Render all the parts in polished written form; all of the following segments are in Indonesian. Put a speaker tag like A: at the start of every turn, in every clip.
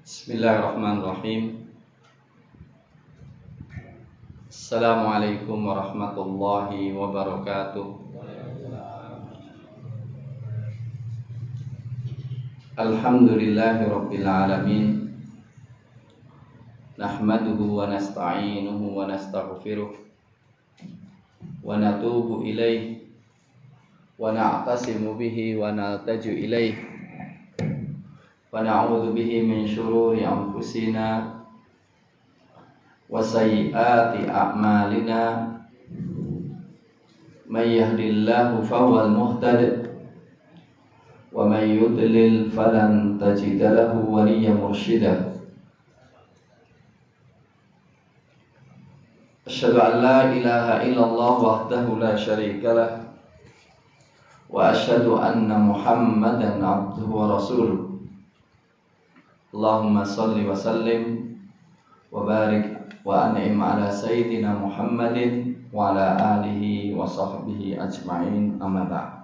A: Bismillahirrahmanirrahim. Assalamualaikum warahmatullahi wabarakatuh. Alhamdulillahirabbil alamin. Nahmaduhu wa nasta'inuhu wa nastaghfiruh wa natubu ilaihi wa na'tasimu bihi wa naltaju ilaihi wa na'udzu bihi min syururi anfusina wa sayyiati a'malina. May yahdihillahu fahuwal muhtadi wa may yudlil falan tajida lahu waliyyan mursyida. Asyhadu an la ilaha illallah wahdahu la syarika lah wa asyhadu anna Muhammadan abduhu wa rasuluh. Allahumma salli wa sallim wa barik wa an'im ala sayyidina Muhammadin wa ala alihi wa sahbihi ajma'in, amma ba'd.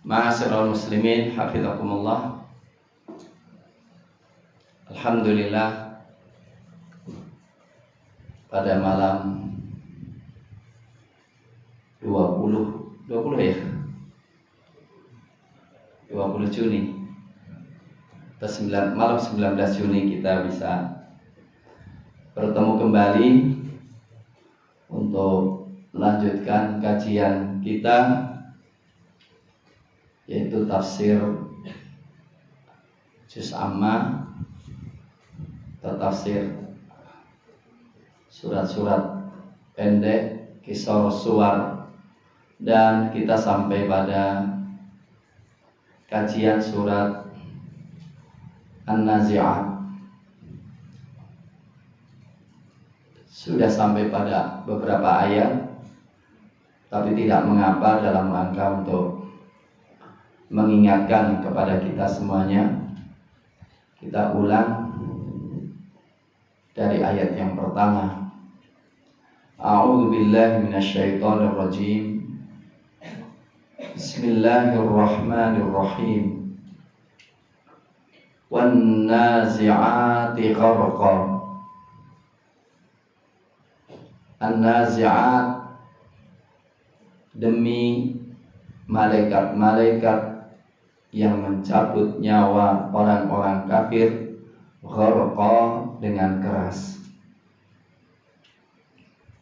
A: Ma'asyiral muslimin, hafizakumullah. Alhamdulillah, pada malam 20 ya 20 Juni atau malam 19 Juni kita bisa bertemu kembali untuk melanjutkan kajian kita, yaitu tafsir juz amma atau tafsir surat-surat pendek, kisah suwar, dan kita sampai pada kajian surat An-Nazi'at. Sudah sampai pada beberapa ayat, tapi tidak mengapa dalam rangka untuk mengingatkan kepada kita semuanya. Kita ulang dari ayat yang pertama. A'udzu billahi minasyaitonir rajim. Bismillahirrahmanirrahim. Wan nazi'ati gharqa. An-nazi'at, demi malaikat-malaikat yang mencabut nyawa orang-orang kafir, gharqa, dengan keras.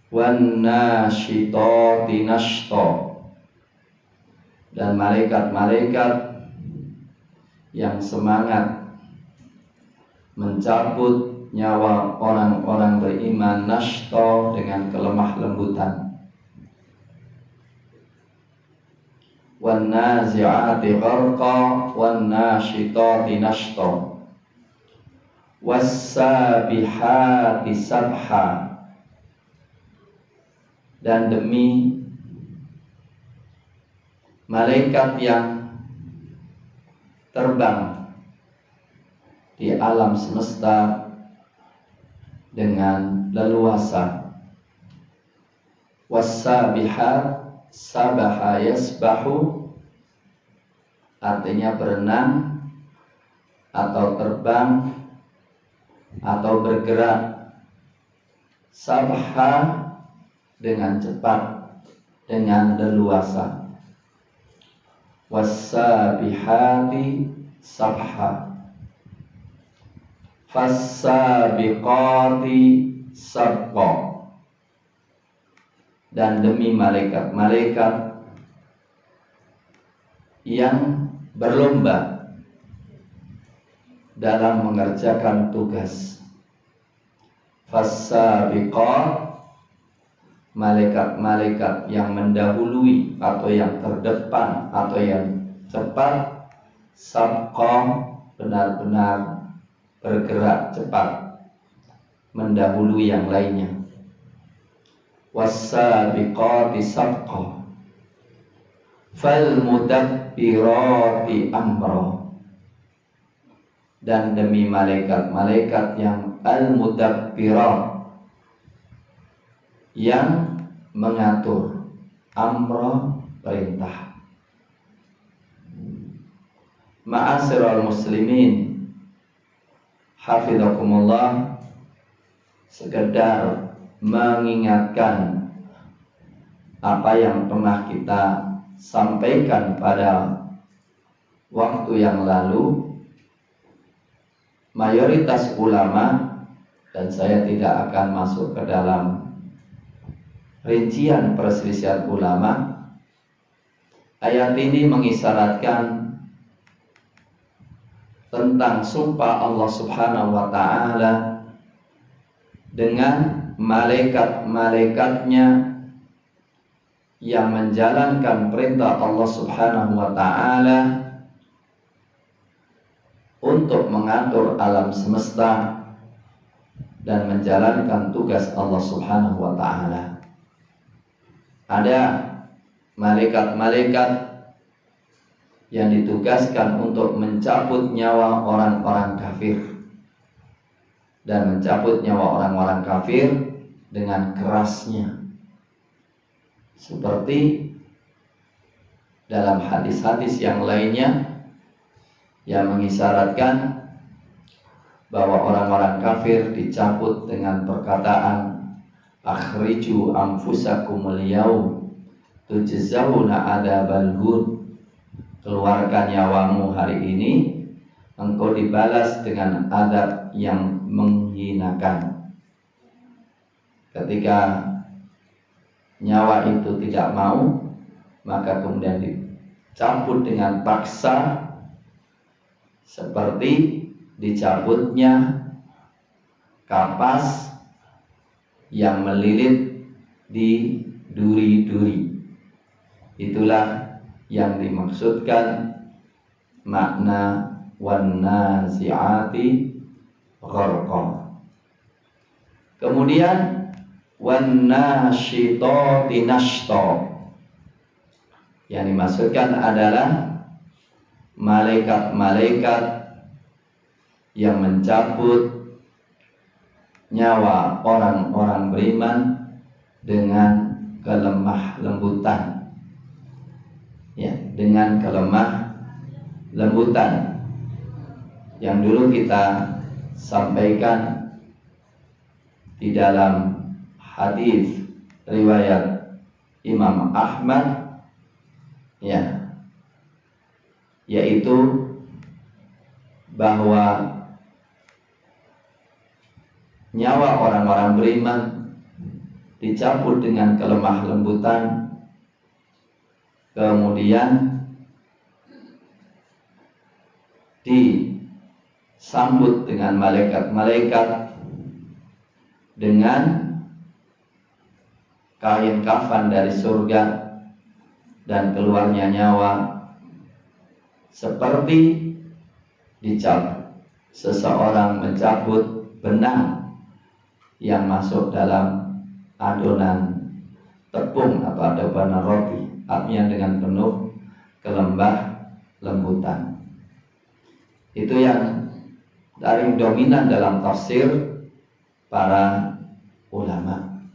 A: Wan nasyitati nashta, dan malaikat-malaikat yang semangat mencabut nyawa orang-orang beriman, nashta, dengan kelemah lembutan. Wan nazi'ati gharqa wan nasyitati nashta was-sabihati sabha, dan demi malaikat yang terbang di alam semesta dengan leluasa. Was-sabihat, sabaha yasbahu, artinya berenang atau terbang atau bergerak. Sabha, dengan cepat, dengan leluasa. Was-sabihati sabha, fas-sabiqati sabqa, dan demi malaikat-malaikat yang berlomba dalam mengerjakan tugas. Fas-sabiqat, malaikat-malaikat yang mendahului atau yang terdepan atau yang cepat. Sabqa, benar-benar bergerak cepat mendahului yang lainnya. Was-sabiqati sabqa fal mudabbirati amra, dan demi malaikat-malaikat yang al-mudabbirat, yang mengatur, amra perintah. Ma'asyiral muslimin hafizakumullah, sekedar mengingatkan apa yang pernah kita sampaikan pada waktu yang lalu. Mayoritas ulama, dan saya tidak akan masuk ke dalam rincian perselisihan ulama, ayat ini mengisyaratkan tentang sumpah Allah Subhanahu wa ta'ala dengan malaikat-malaikatnya yang menjalankan perintah Allah Subhanahu wa ta'ala untuk mengatur alam semesta dan menjalankan tugas Allah Subhanahu wa ta'ala. Ada malaikat-malaikat yang ditugaskan untuk mencabut nyawa orang-orang kafir, dan mencabut nyawa orang-orang kafir dengan kerasnya, seperti dalam hadis-hadis yang lainnya yang mengisyaratkan bahwa orang-orang kafir dicabut dengan perkataan akhriju anfusakumul yaum tujzauna adzabal hun, keluarkan nyawamu hari ini, engkau dibalas dengan adab yang menghinakan. Ketika nyawa itu tidak mau, maka kemudian dicabut dengan paksa, seperti dicabutnya kapas yang melilit di duri-duri. Itulah yang dimaksudkan makna wan nazi'ati gharqa. Kemudian wan nasyitati nashta, yang dimaksudkan adalah malaikat-malaikat yang mencabut nyawa orang-orang beriman dengan kelemah lembutan, ya, dengan kelemah lembutan yang dulu kita sampaikan di dalam hadis riwayat Imam Ahmad, ya, yaitu bahwa nyawa orang-orang beriman dicabut dengan kelemah lembutan, kemudian disambut dengan malaikat-malaikat dengan kain kafan dari surga, dan keluarnya nyawa seperti seseorang mencabut benang yang masuk dalam adonan tepung atau adonan roti, artinya dengan penuh kelembah lembutan. Itu yang paling dominan dalam tafsir para ulama,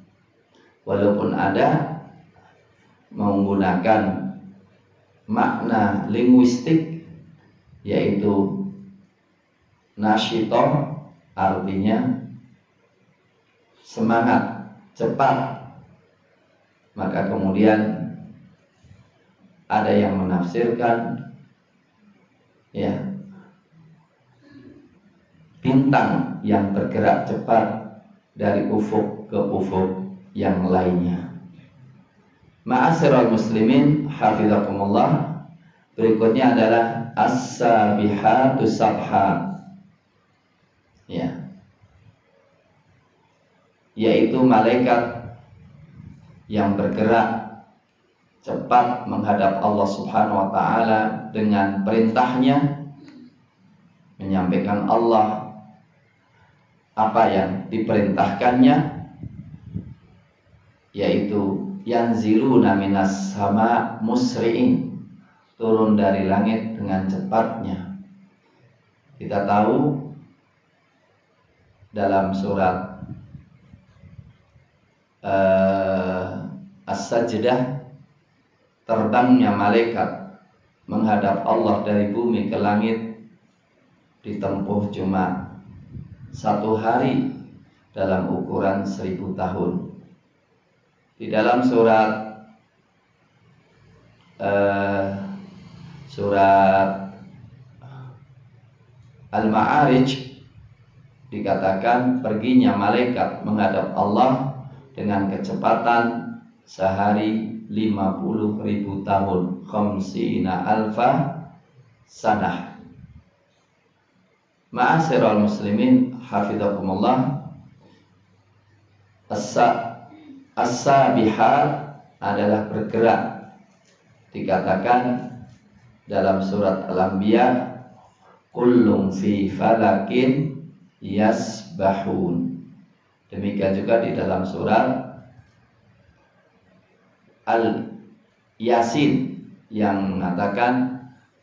A: walaupun ada menggunakan makna linguistik, yaitu nasyitoh, artinya semangat, cepat. Maka kemudian ada yang menafsirkan, ya, bintang yang bergerak cepat dari ufuk ke ufuk yang lainnya. Ma'asyiral muslimin hafizakumullah, berikutnya adalah as-sabihatu sabha, ya, yaitu malaikat yang bergerak cepat menghadap Allah Subhanahu wa ta'ala dengan perintahnya, menyampaikan Allah apa yang diperintahkannya, yaitu yanziluna minas sama musri'in, turun dari langit dengan cepatnya. Kita tahu dalam surat As-Sajdah, terbangnya malaikat menghadap Allah dari bumi ke langit ditempuh cuma 1 hari dalam ukuran 1000 tahun. Di dalam surat Al-Ma'arij dikatakan perginya malaikat menghadap Allah dengan kecepatan sehari 50.000 tahun, khamsina alfa sanah. Ma'asyiral muslimin hafizakumullah, as-sabihat adalah bergerak. Dikatakan dalam surat Al-Anbiya, kullum fi falakin yasbahun. Demikian juga di dalam surat Al-Yasin yang mengatakan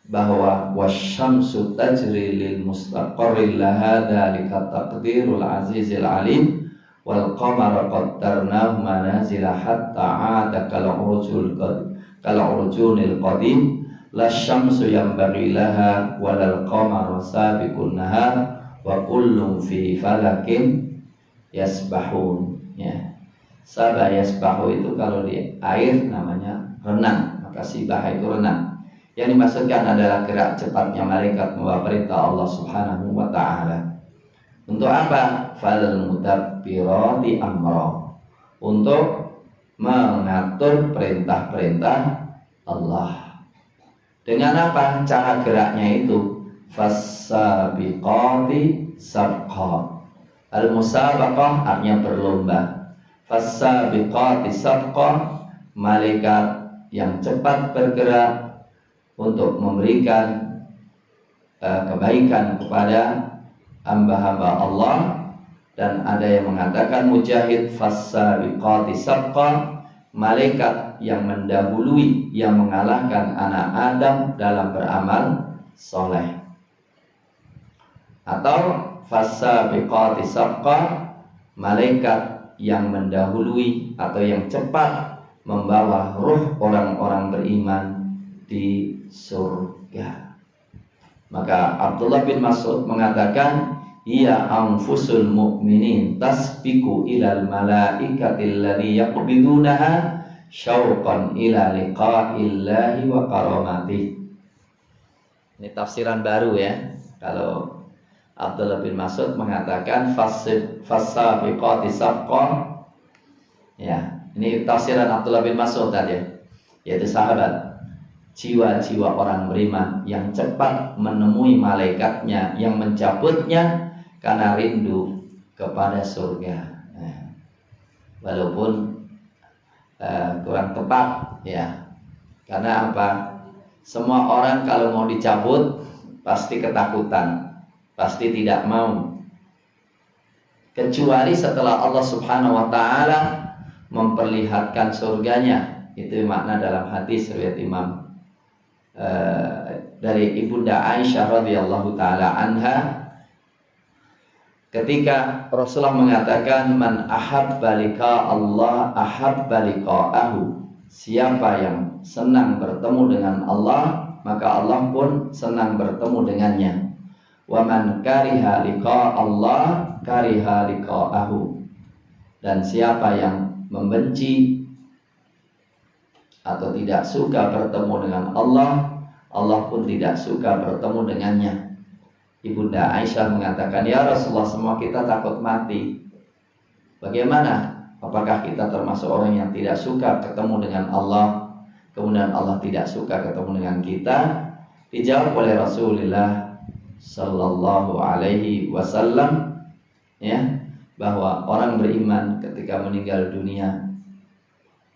A: bahwa wasyamsu tajri lil mustaqarril laha dzalika taqdirul azizil alim wal qamara qaddarnahu manazila hatta 'ada kal urjunil qadim la syamsu yanbaghi laha walal qamaru sabiqun nahar wa kullum fi falakin yasbahun. Ya. Sabah yasbahu itu kalau di air namanya renang, maka sibah itu renang. Yang dimaksudkan adalah gerak cepatnya malaikat membawa perintah Allah Subhanahu wa ta'ala. Untuk apa? Fal mudabbirati amra, untuk mengatur perintah-perintah Allah. Dengan apa cara geraknya itu? Fas-sabiqati sabqa. Al-musabaqah artinya berlomba. Fas-sabiqati sabqa, malaikat yang cepat bergerak untuk memberikan kebaikan kepada hamba-hamba Allah. Dan ada yang mengatakan Mujahid, fas-sabiqati sabqa, malaikat yang mendahului, yang mengalahkan anak Adam dalam beramal soleh. Atau fas-sabiqati sabqa, malaikat yang mendahului atau yang cepat membawa ruh orang-orang beriman di surga. Maka Abdullah bin Mas'ud mengatakan, ya anfusul mu'minin tasbiqu ilal malaikatil ladzi yaqbidunaha syauqan ila liqa'illahi wa karamatihi. Ini tafsiran baru ya. Kalau Abdullah bin Mas'ud mengatakan fas-sabiqati sabqa, ya, ini tafsiran Abdullah bin Mas'ud tadi, yaitu sahabat. Jiwa-jiwa orang beriman yang cepat menemui malaikatnya yang mencabutnya karena rindu kepada surga. Nah, walaupun kurang tepat ya, karena apa? Semua orang kalau mau dicabut pasti ketakutan, pasti tidak mau, kecuali setelah Allah Subhanahu wa ta'ala memperlihatkan surganya. Itu makna dalam hadis riwayat Imam dari Ibunda Aisyah radhiyallahu taala anha, ketika Rasulullah mengatakan man ahabba liqa Allah ahabba liqa'ahu, siapa yang senang bertemu dengan Allah maka Allah pun senang bertemu dengannya. Wa man kariha liqa Allah kariha liqa'ahu, dan siapa yang membenci atau tidak suka bertemu dengan Allah, Allah pun tidak suka bertemu dengannya. Ibunda Aisyah mengatakan, ya Rasulullah, semua kita takut mati. Bagaimana? Apakah kita termasuk orang yang tidak suka ketemu dengan Allah, kemudian Allah tidak suka ketemu dengan kita? Dijawab oleh Rasulullah Sallallahu Alaihi Wasallam, ya, bahwa orang beriman ketika meninggal dunia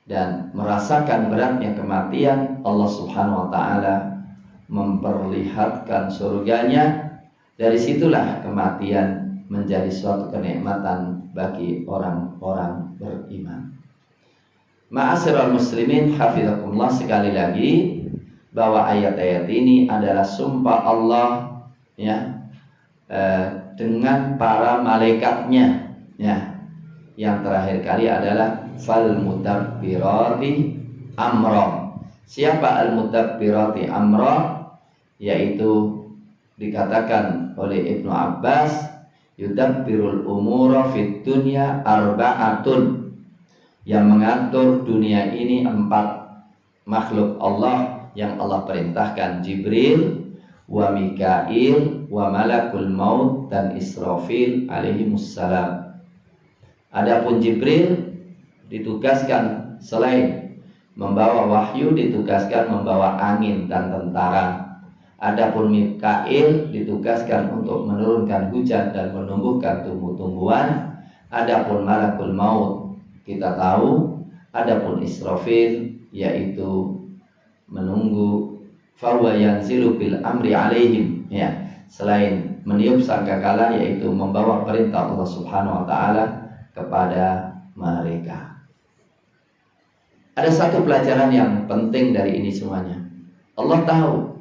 A: dan merasakan beratnya kematian, Allah Subhanahu wa ta'ala memperlihatkan surganya Dari situlah kematian menjadi suatu kenikmatan bagi orang-orang beriman. Ma'asyiral muslimin hafizakumullah, sekali lagi bahwa ayat-ayat ini adalah sumpah Allah ya, dengan para malaikatnya ya. Yang terakhir kali adalah fal mudabbirati amra. Siapa al mudabbirati amra? Yaitu dikatakan oleh Ibnu Abbas, yudabbirul umura fid dunya arba'atun. Yang mengatur dunia ini 4 makhluk Allah yang Allah perintahkan: Jibril, wa Mikail, wa malakul maut, dan Israfil alaihimussalam. Adapun Jibril ditugaskan selain membawa wahyu, ditugaskan membawa angin dan tentara. Adapun Mikail ditugaskan untuk menurunkan hujan dan menumbuhkan tumbuh-tumbuhan. Adapun malakul maut kita tahu. Adapun Israfil yaitu menunggu, fahuwa yanzilu bil amri alaihim ya, selain meniup sangkakala yaitu membawa perintah Allah Subhanahu wa taala kepada mereka. Ada satu pelajaran yang penting dari ini semuanya. Allah tahu,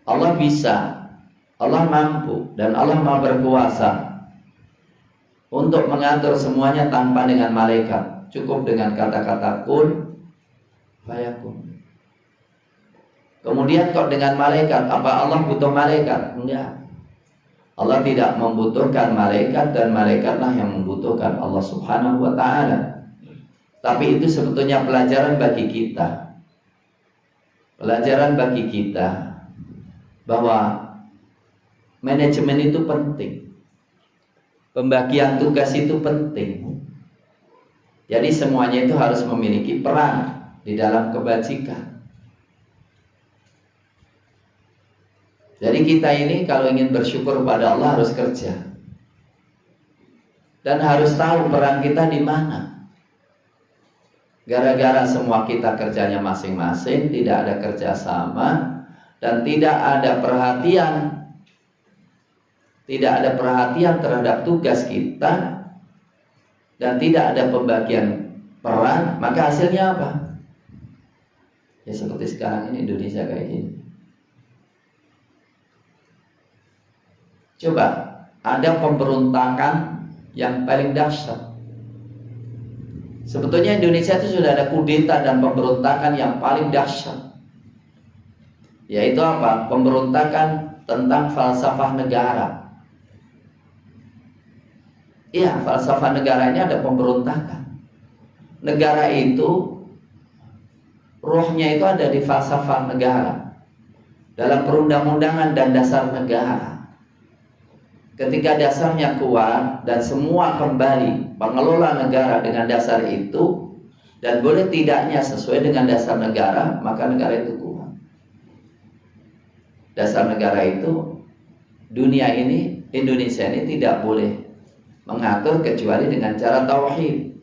A: Allah bisa, Allah mampu, dan Allah Maha berkuasa untuk mengatur semuanya tanpa dengan malaikat. Cukup dengan kata-kata kun fayakun. Kemudian kok dengan malaikat? Apa Allah butuh malaikat? Enggak. Allah tidak membutuhkan malaikat, dan malaikatlah yang membutuhkan Allah Subhanahu wa ta'ala. Tapi itu sebetulnya pelajaran bagi kita. Pelajaran bagi kita bahwa manajemen itu penting. Pembagian tugas itu penting. Jadi semuanya itu harus memiliki peran di dalam kebajikan. Jadi kita ini kalau ingin bersyukur pada Allah harus kerja. Dan harus tahu peran kita di mana. Gara-gara semua kita kerjanya masing-masing, tidak ada kerjasama, dan tidak ada perhatian terhadap tugas kita, dan tidak ada pembagian peran, maka hasilnya apa? Ya seperti sekarang ini Indonesia kayak gini. Coba, ada pemberontakan yang paling dahsyat. Sebetulnya Indonesia itu sudah ada kudeta dan pemberontakan yang paling dahsyat. Yaitu apa? Pemberontakan tentang falsafah negara. Iya, falsafah negaranya ada pemberontakan. Negara itu, rohnya itu ada di falsafah negara, dalam perundang-undangan dan dasar negara. Ketika dasarnya kuat dan semua kembali pengelola negara dengan dasar itu, dan boleh tidaknya sesuai dengan dasar negara, maka negara itu kuat. Dasar negara itu, dunia ini, Indonesia ini tidak boleh mengatur kecuali dengan cara tauhid.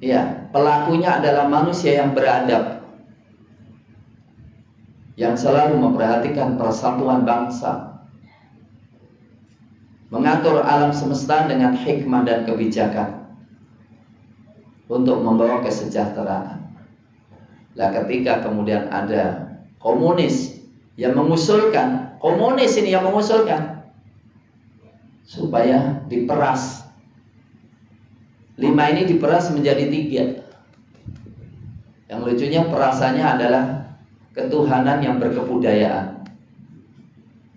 A: Ya, pelakunya adalah manusia yang beradab, yang selalu memperhatikan persatuan bangsa, mengatur alam semesta dengan hikmah dan kebijakan untuk membawa kesejahteraan. Lah ketika kemudian ada komunis yang mengusulkan, supaya diperas, 5 ini diperas menjadi 3. Yang lucunya perasannya adalah ketuhanan yang berkebudayaan.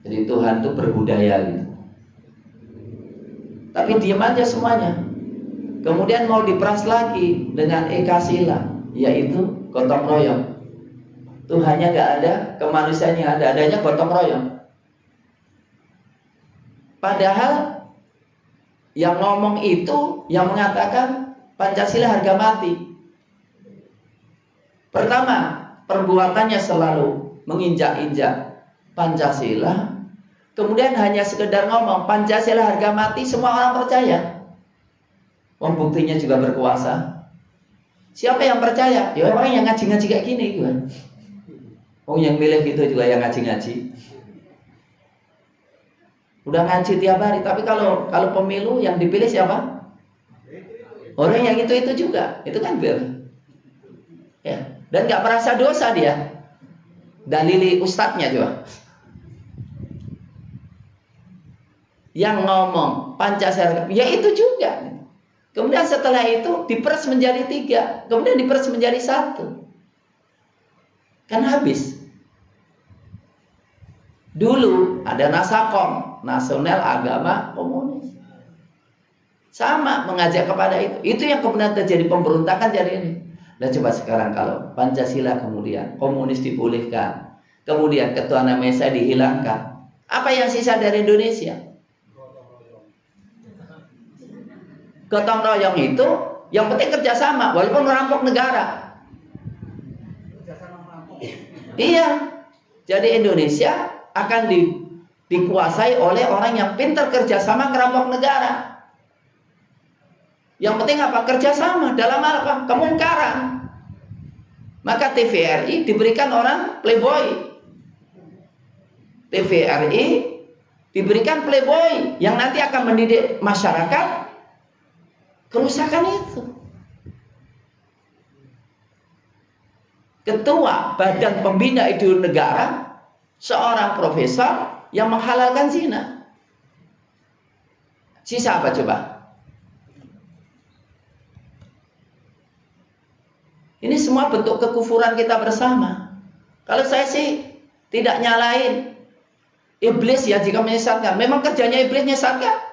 A: Jadi Tuhan itu berbudaya gitu. Tapi diam aja semuanya. Kemudian mau diperas lagi dengan ekasila, yaitu gotong royong. Tuhannya nggak ada, kemanusiaannya ada, adanya gotong royong. Padahal yang ngomong itu, yang mengatakan Pancasila harga mati. Pertama, perbuatannya selalu menginjak-injak Pancasila. Kemudian hanya sekedar ngomong Pancasila harga mati, semua orang percaya. Wong buktinya juga berkuasa. Siapa yang percaya? Ya orang yang ngaji-ngaji kayak gini kan. Oh, yang milih itu juga yang ngaji-ngaji. Udah ngaji tiap hari, tapi kalau pemilu yang dipilih siapa? Orang yang itu juga, itu kan bil. Ya, dan nggak merasa dosa dia. Dalili ustadznya juga. Yang ngomong Pancasila, ya itu juga. Kemudian setelah itu diperas menjadi 3, kemudian diperas menjadi 1. Kan habis. Dulu ada Nasakom, Nasional Agama Komunis. Sama mengajak kepada itu. Itu yang kemudian terjadi pemberontakan jadi ini. Dan coba sekarang kalau Pancasila kemudian komunis dibolehkan, kemudian ketuhanan Maha Esa dihilangkan, apa yang sisa dari Indonesia? Gotong royong itu yang penting kerjasama, walaupun merampok negara. Iya. Jadi Indonesia akan dikuasai oleh orang yang pintar kerjasama ngerampok negara. Yang penting apa? Kerjasama dalam apa? Kemungkaran. Maka TVRI diberikan orang playboy. TVRI diberikan playboy yang nanti akan mendidik masyarakat kerusakan itu. Ketua Badan Pembina Ideologi Negara seorang profesor yang menghalalkan zina. Sisa apa coba? Ini semua bentuk kekufuran kita bersama. Kalau saya sih tidak nyalain iblis ya jika menyesatkan. Memang kerjanya iblis menyesatkan.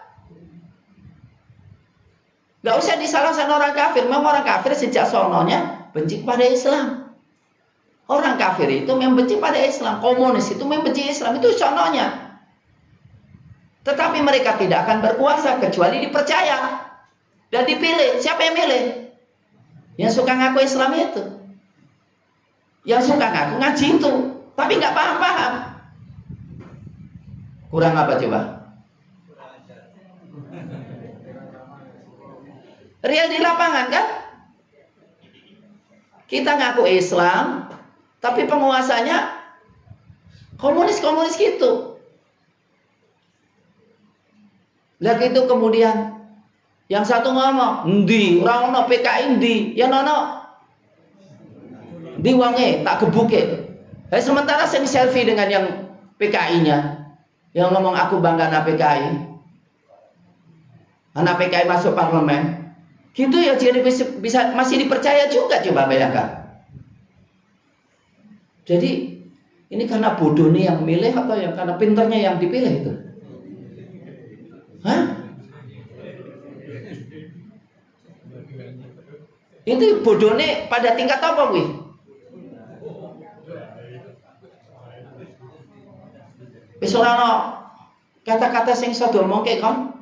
A: Gak usah disalahkan orang kafir. Memang orang kafir sejak sononya benci pada Islam. Orang kafir itu membenci pada Islam. Komunis itu membenci Islam. Itu sononya. Tetapi mereka tidak akan berkuasa kecuali dipercaya dan dipilih. Siapa yang milih? Yang suka ngaku Islam itu, yang suka ngaku ngaji itu, tapi nggak paham-paham. Kurang apa coba? Real di lapangan kan? Kita ngaku Islam, tapi penguasanya komunis-komunis gitu. Lagi itu kemudian yang satu ngomong, "Endi, ora ono PKI endi?" Ya nono. Di wonge tak gebuke. Sementara saya selfie dengan yang PKI-nya. Yang ngomong aku bangga anak PKI. Anak PKI masuk parlemen. Gitu ya jadi bisa masih dipercaya juga, coba bayangkan. Jadi ini karena bodohnya yang milih atau yang karena pinternya yang dipilih itu? Hah? Itu bodohnya pada tingkat apa wih? Wis ora ono kata-kata sing iso diomongke kon.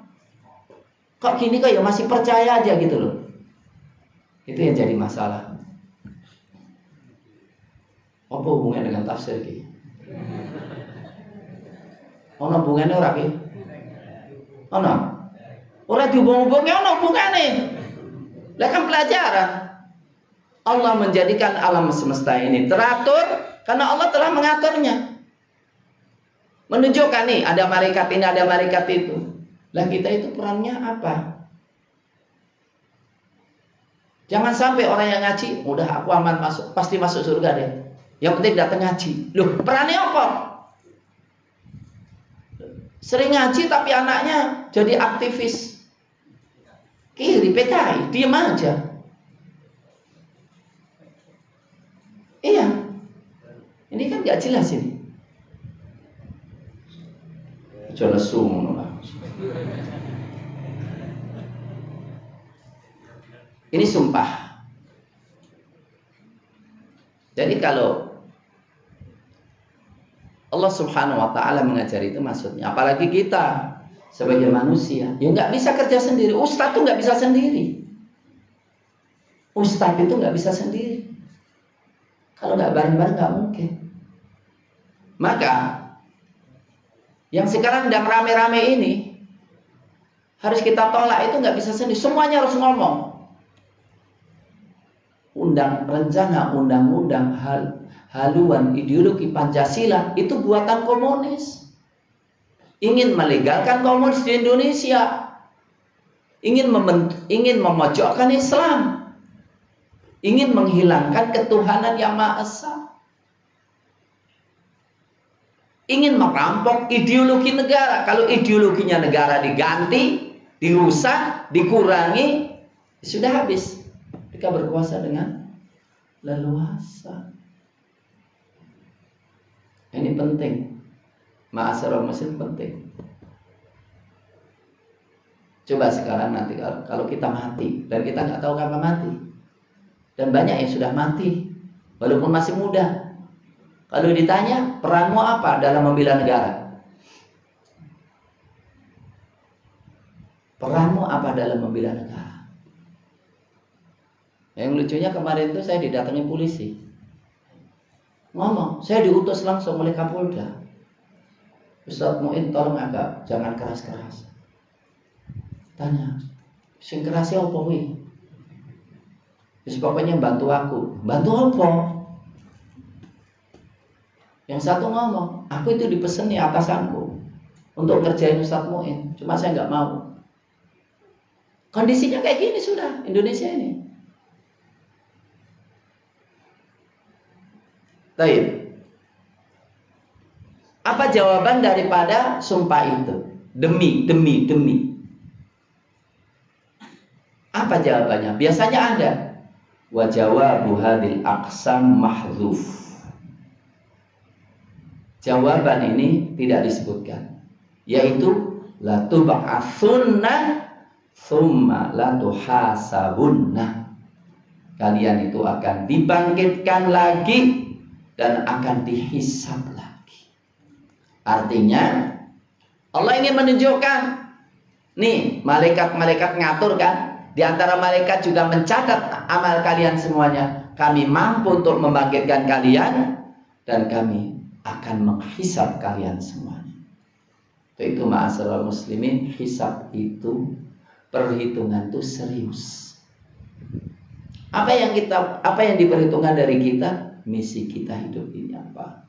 A: Kok gini kok ya masih percaya aja gitu loh. Itu yang jadi masalah. Apa hubungannya dengan tafsir iki? Ono hubungannya ora ki? Ono. Ora dihubung-hubungi ono hubungane. Lah kan pelajaran. Allah menjadikan alam semesta ini teratur karena Allah telah mengaturnya. Menunjukkan nih ada malaikat ini, ada malaikat itu. Lah kita itu perannya apa? Jangan sampai orang yang ngaji, udah aku aman masuk, pasti masuk surga deh. Yang penting datang ngaji. Loh, perannya apa? Sering ngaji tapi anaknya jadi aktivis kiri PKI, diam aja. Iya, ini kan gak jelas ini. Jelas semua. Ini sumpah. Jadi kalau Allah Subhanahu wa Ta'ala mengajar itu maksudnya, apalagi kita sebagai manusia, ya nggak bisa kerja sendiri. Ustadz tuh nggak bisa sendiri. Ustadz itu nggak bisa sendiri. Kalau nggak bareng-bareng nggak mungkin. Maka yang sekarang sedang rame-rame ini harus kita tolak, itu nggak bisa sendiri. Semuanya harus ngomong. Rencana undang-undang haluan ideologi Pancasila itu buatan komunis. Ingin melegalkan komunis di Indonesia, ingin memojokkan Islam, ingin menghilangkan ketuhanan yang Maha Esa, ingin merampok ideologi negara. Kalau ideologinya negara diganti, dirusak, dikurangi, sudah habis. Mereka berkuasa dengan leluasa. Ini penting. Ma'asyiral muslimin, penting. Coba sekarang nanti kalau kita mati, dan kita nggak tahu kapan mati, dan banyak yang sudah mati walaupun masih muda. Kalau ditanya peranmu apa dalam membela negara, peranmu apa dalam membela negara? Yang lucunya kemarin itu saya didatangi polisi, ngomong, saya diutus langsung oleh Kapolda, Ustadz Muin tolong agak jangan keras-keras. Tanya, sing kerasnya apa wi? Terus pokoknya bantu aku. Bantu apa? Yang satu ngomong, aku itu dipeseni atasanku untuk kerjain Ustadz Muin, cuma saya nggak mau. Kondisinya kayak gini sudah Indonesia ini. Baik. Apa jawaban daripada sumpah itu? Demi. Apa jawabannya? Biasanya ada. Wa jawabu hadil aqsam mahdzuf. Jawaban ini tidak disebutkan, yaitu la tub'atsunna tsumma la tuhasabunna. Kalian itu akan dibangkitkan lagi dan akan dihisab lagi. Artinya Allah ingin menunjukkan, nih malaikat-malaikat ngatur kan, di antara malaikat juga mencatat amal kalian semuanya. Kami mampu untuk membangkitkan kalian dan kami akan menghisab kalian semuanya. Itu ma'asyiral muslimin, hisab itu, perhitungan itu serius. Apa yang diperhitungkan dari kita? Misi kita hidup ini apa?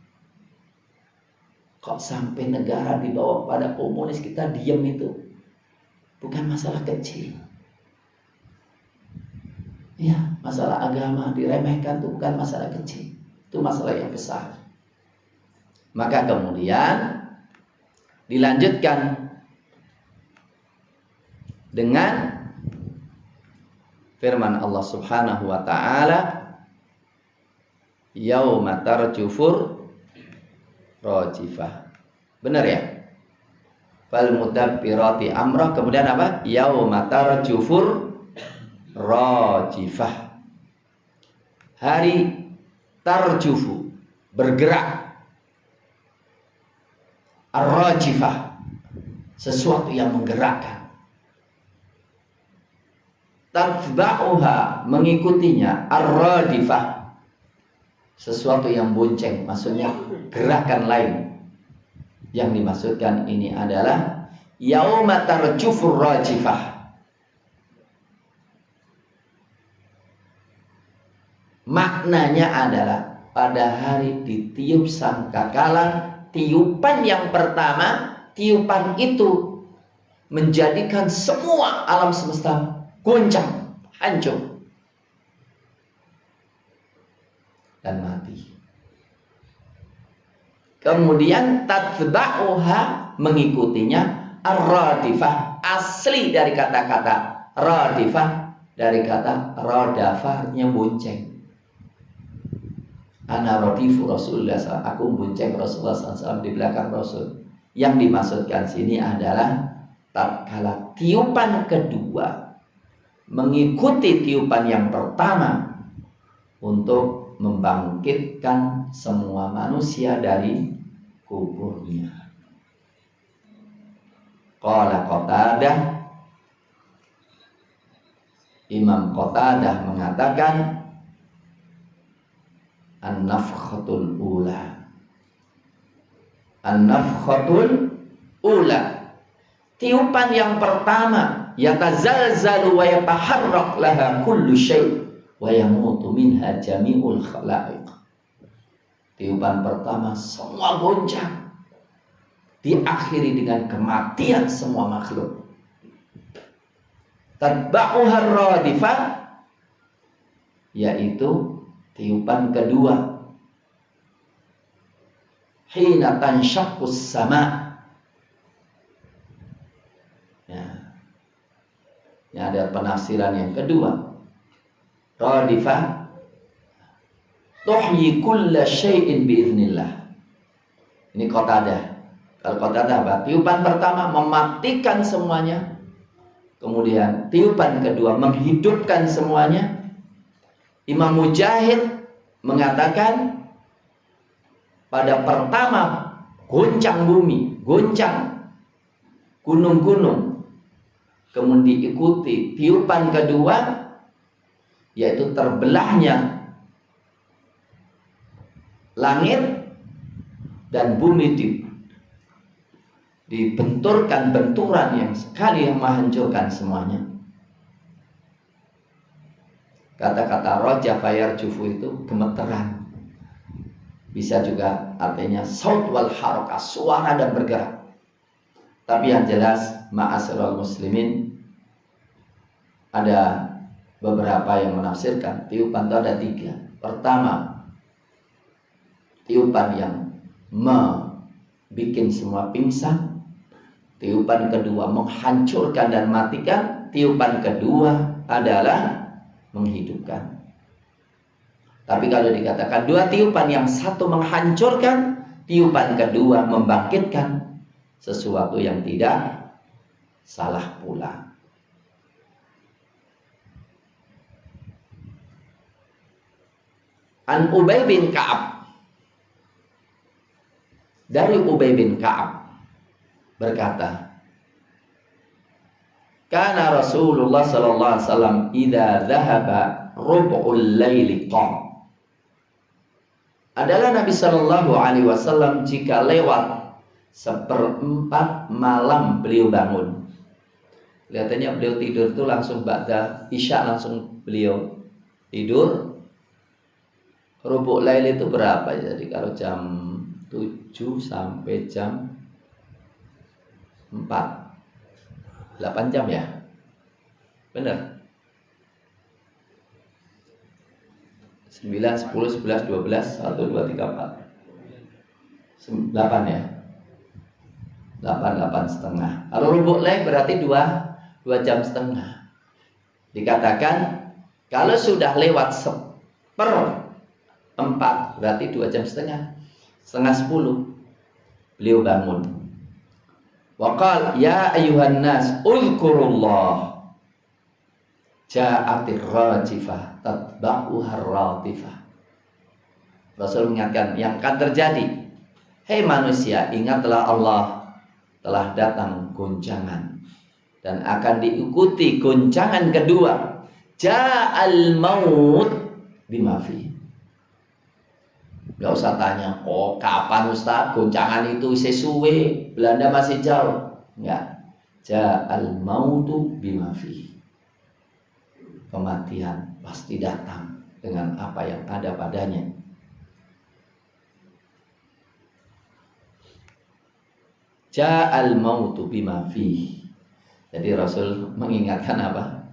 A: Kok sampai negara dibawa pada komunis kita diam itu? Bukan masalah kecil. Ya, masalah agama diremehkan itu bukan masalah kecil. Itu masalah yang besar. Maka kemudian dilanjutkan dengan firman Allah Subhanahu wa taala, yauma tarjufur rajifah. Benar ya? Fal mudabbirati amra. Kemudian apa? Yauma tarjufur rajifah. Hari tarjufu, bergerak. Ar-rajifah, sesuatu yang menggerakkan. Tatba'uha, mengikutinya. Ar-radifah, sesuatu yang bonceng, maksudnya gerakan lain. Yang dimaksudkan ini adalah yauma tarjufur rajifah. Maknanya adalah pada hari ditiup sangkakala, tiupan yang pertama, tiupan itu menjadikan semua alam semesta goncang, hancur dan mati. Kemudian tatba'uha, mengikutinya ar-radifah, asli dari kata-kata radifah, dari kata radafahnya bonceng. Ana radifu Rasulullah SAW, aku bonceng Rasulullah SAW di belakang Rasul. Yang dimaksudkan sini adalah tatkala tiupan kedua mengikuti tiupan yang pertama untuk membangkitkan semua manusia dari kuburnya. Qala Qatadah, Imam Qatadah mengatakan an-nafkhatul ula. An-nafkhatul ula, tiupan yang pertama, yatazalzalu wa yataharrak laha kullu syai' wa yamutu minha jami'ul khalaiq. Tiupan pertama semua goncang, diakhiri dengan kematian semua makhluk. Tatba'uhar radifah, yaitu tiupan kedua. Hina tanshaqqus sama. Ya. Ini ada penafsiran yang kedua. Radifah tuhyi kulla syai'in biiznillah. Ini Qatadah. Kalau Qatadah apa? Tiupan pertama mematikan semuanya. Kemudian tiupan kedua menghidupkan semuanya. Imam Mujahid mengatakan pada pertama goncang bumi, goncang gunung-gunung. Kemudian diikuti tiupan kedua, yaitu terbelahnya langit dan bumi dibenturkan benturan yang sekali yang menghancurkan semuanya. Kata-kata roja fayar jufu itu gemeteran. Bisa juga artinya saut wal harakah, suara dan bergerak. Tapi yang jelas ma'asyiral muslimin, ada beberapa yang menafsirkan tiupan itu ada 3. Pertama, tiupan yang membuat semua pingsan. Tiupan kedua menghancurkan dan matikan. Tiupan kedua adalah menghidupkan. Tapi kalau dikatakan 2 tiupan, yang satu menghancurkan, tiupan kedua membangkitkan, sesuatu yang tidak salah pula. An Ubay bin Ka'ab, dari Ubay bin Ka'ab berkata, kana Rasulullah sallallahu alaihi wasallam idza dhahaba rub'ul laili qam. Adalah Nabi sallallahu alaihi wasallam jika lewat 1/4 malam beliau bangun. Kelihatannya beliau tidur itu langsung ba'da isya, langsung beliau tidur. Rubu' lail itu berapa? Jadi kalau jam 7 sampai jam 4, 8 jam ya? Benar? 9, 10, 11, 12, 1, 2, 3, 4 8 ya? 8 setengah. Kalau rubu' lail berarti 2 jam setengah. Dikatakan kalau sudah lewat 1/4 berarti 2 jam setengah. Setengah 10 beliau bangun. Waqal ya ayuhan nas uzkurullah ja'atir rajifah tatba'uhar ratifah. Rasul mengingatkan yang akan terjadi. Hei manusia, ingatlah Allah, telah datang goncangan dan akan diikuti goncangan kedua. Ja'al maut bima fi. Gak usah tanya, oh kapan Ustaz goncangan itu sesuai, Belanda masih jauh. Enggak. Ja'al mautu bima fi. Kematian pasti datang dengan apa yang ada padanya. Ja'al mautu bima fi. Jadi Rasul mengingatkan apa?